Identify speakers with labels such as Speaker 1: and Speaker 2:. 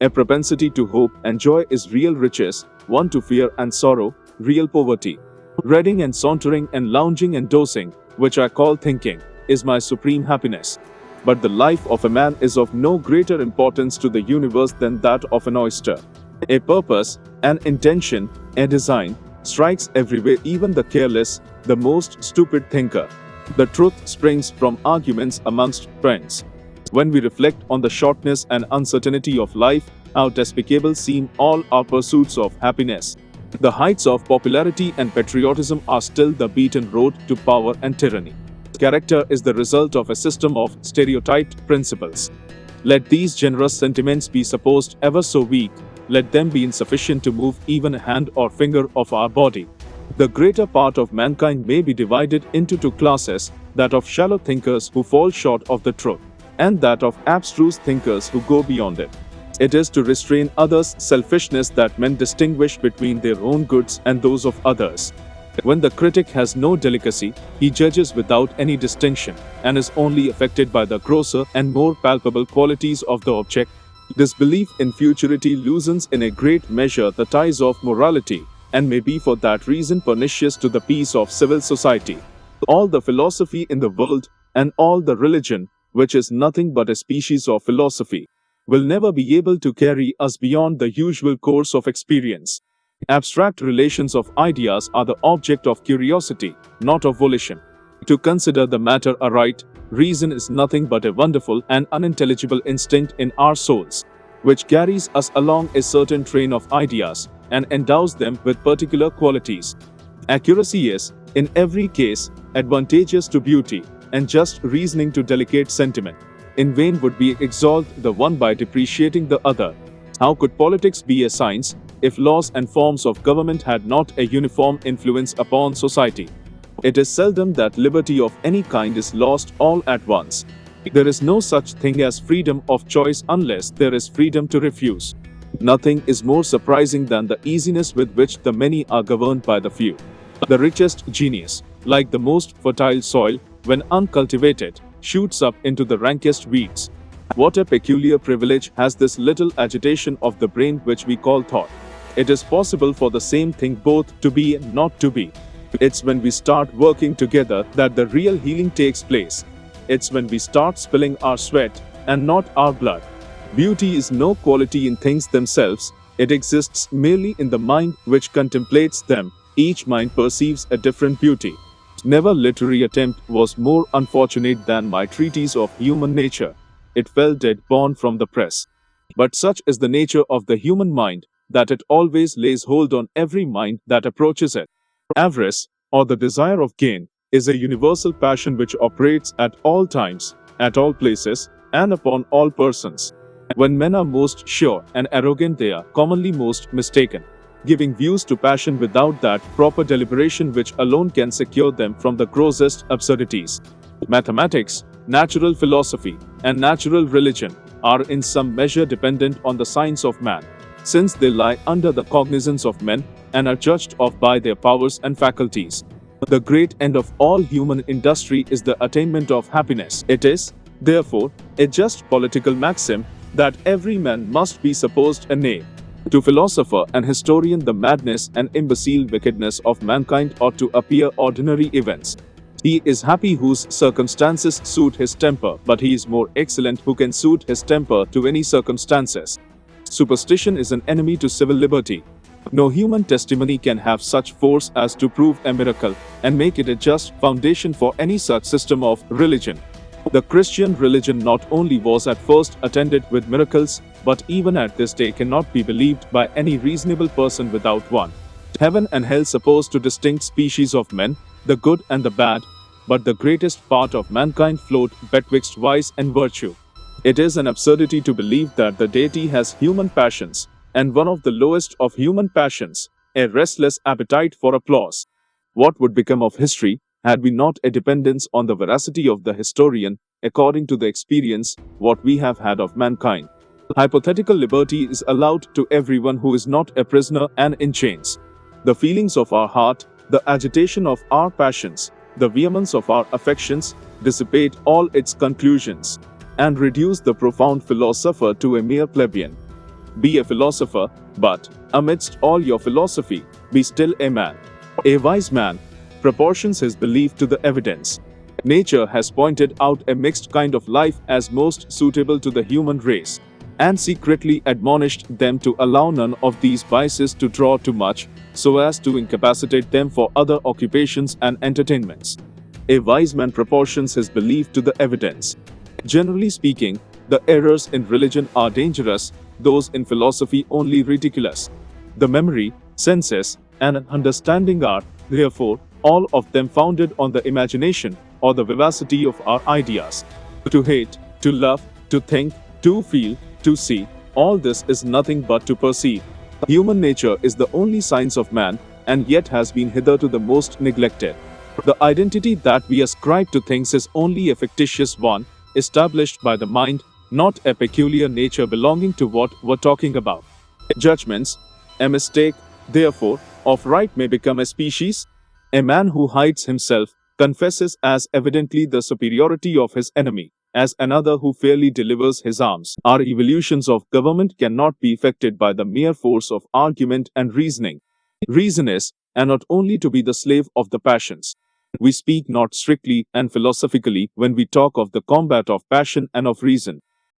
Speaker 1: A propensity to hope and joy is real riches, one to fear and sorrow, real poverty. Reading and sauntering and lounging and dozing, which I call thinking, is my supreme happiness. But the life of a man is of no greater importance to the universe than that of an oyster. A purpose, an intention, a design, strikes everywhere even the careless, the most stupid thinker. The truth springs from arguments amongst friends. When we reflect on the shortness and uncertainty of life, how despicable seem all our pursuits of happiness. The heights of popularity and patriotism are still the beaten road to power and tyranny. Character is the result of a system of stereotyped principles. Let these generous sentiments be supposed ever so weak, let them be insufficient to move even a hand or finger of our body. The greater part of mankind may be divided into two classes, that of shallow thinkers who fall short of the truth, and that of abstruse thinkers who go beyond it. It is to restrain others' selfishness that men distinguish between their own goods and those of others. When the critic has no delicacy, he judges without any distinction, and is only affected by the grosser and more palpable qualities of the object. This belief in futurity loosens in a great measure the ties of morality, and may be for that reason pernicious to the peace of civil society. All the philosophy in the world, and all the religion, which is nothing but a species of philosophy, will never be able to carry us beyond the usual course of experience. Abstract relations of ideas are the object of curiosity, not of volition. To consider the matter aright, reason is nothing but a wonderful and unintelligible instinct in our souls, which carries us along a certain train of ideas, and endows them with particular qualities. Accuracy is, in every case, advantageous to beauty, and just reasoning to delicate sentiment. In vain would we exalt the one by depreciating the other. How could politics be a science, if laws and forms of government had not a uniform influence upon society? It is seldom that liberty of any kind is lost all at once. There is no such thing as freedom of choice unless there is freedom to refuse. Nothing is more surprising than the easiness with which the many are governed by the few. The richest genius, like the most fertile soil, when uncultivated, shoots up into the rankest weeds. What a peculiar privilege has this little agitation of the brain which we call thought. It is possible for the same thing both to be and not to be. It's when we start working together that the real healing takes place. It's when we start spilling our sweat and not our blood. Beauty is no quality in things themselves, it exists merely in the mind which contemplates them. Each mind perceives a different beauty. Never literary attempt was more unfortunate than my treatise of human nature. It fell dead born from the press. But such is the nature of the human mind, that it always lays hold on every mind that approaches it. Avarice, or the desire of gain, is a universal passion which operates at all times, at all places, and upon all persons. When men are most sure and arrogant, they are commonly most mistaken, giving views to passion without that proper deliberation which alone can secure them from the grossest absurdities. Mathematics, natural philosophy, and natural religion are in some measure dependent on the science of man, since they lie under the cognizance of men and are judged of by their powers and faculties. The great end of all human industry is the attainment of happiness. It is, therefore, a just political maxim that every man must be supposed a knave. To philosopher and historian, the madness and imbecile wickedness of mankind ought to appear ordinary events. He is happy whose circumstances suit his temper, but he is more excellent who can suit his temper to any circumstances. Superstition is an enemy to civil liberty. No human testimony can have such force as to prove a miracle, and make it a just foundation for any such system of religion. The Christian religion not only was at first attended with miracles, but even at this day cannot be believed by any reasonable person without one. Heaven and hell suppose two distinct species of men, the good and the bad, but the greatest part of mankind float betwixt vice and virtue. It is an absurdity to believe that the deity has human passions, and one of the lowest of human passions, a restless appetite for applause. What would become of history, had we not a dependence on the veracity of the historian, according to the experience what we have had of mankind? Hypothetical liberty is allowed to everyone who is not a prisoner and in chains. The feelings of our heart, the agitation of our passions, the vehemence of our affections, dissipate all its conclusions, and reduce the profound philosopher to a mere plebeian. Be a philosopher, but, amidst all your philosophy, be still a man. A wise man proportions his belief to the evidence. Nature has pointed out a mixed kind of life as most suitable to the human race, and secretly admonished them to allow none of these vices to draw too much, so as to incapacitate them for other occupations and entertainments. A wise man proportions his belief to the evidence. Generally speaking, the errors in religion are dangerous, those in philosophy only ridiculous. The memory, senses, and understanding are, therefore, all of them founded on the imagination, or the vivacity of our ideas. To hate, to love, to think, to feel, to see, all this is nothing but to perceive. Human nature is the only science of man, and yet has been hitherto the most neglected. The identity that we ascribe to things is only a fictitious one, established by the mind, not a peculiar nature belonging to what we're talking about. Judgments, a mistake, therefore, of right may become a species. A man who hides himself confesses as evidently the superiority of his enemy, as another who fairly delivers his arms. Our evolutions of government cannot be effected by the mere force of argument and reasoning. Reason is, and not only to be the slave of the passions. We speak not strictly and philosophically when we talk of the combat of passion and of reason.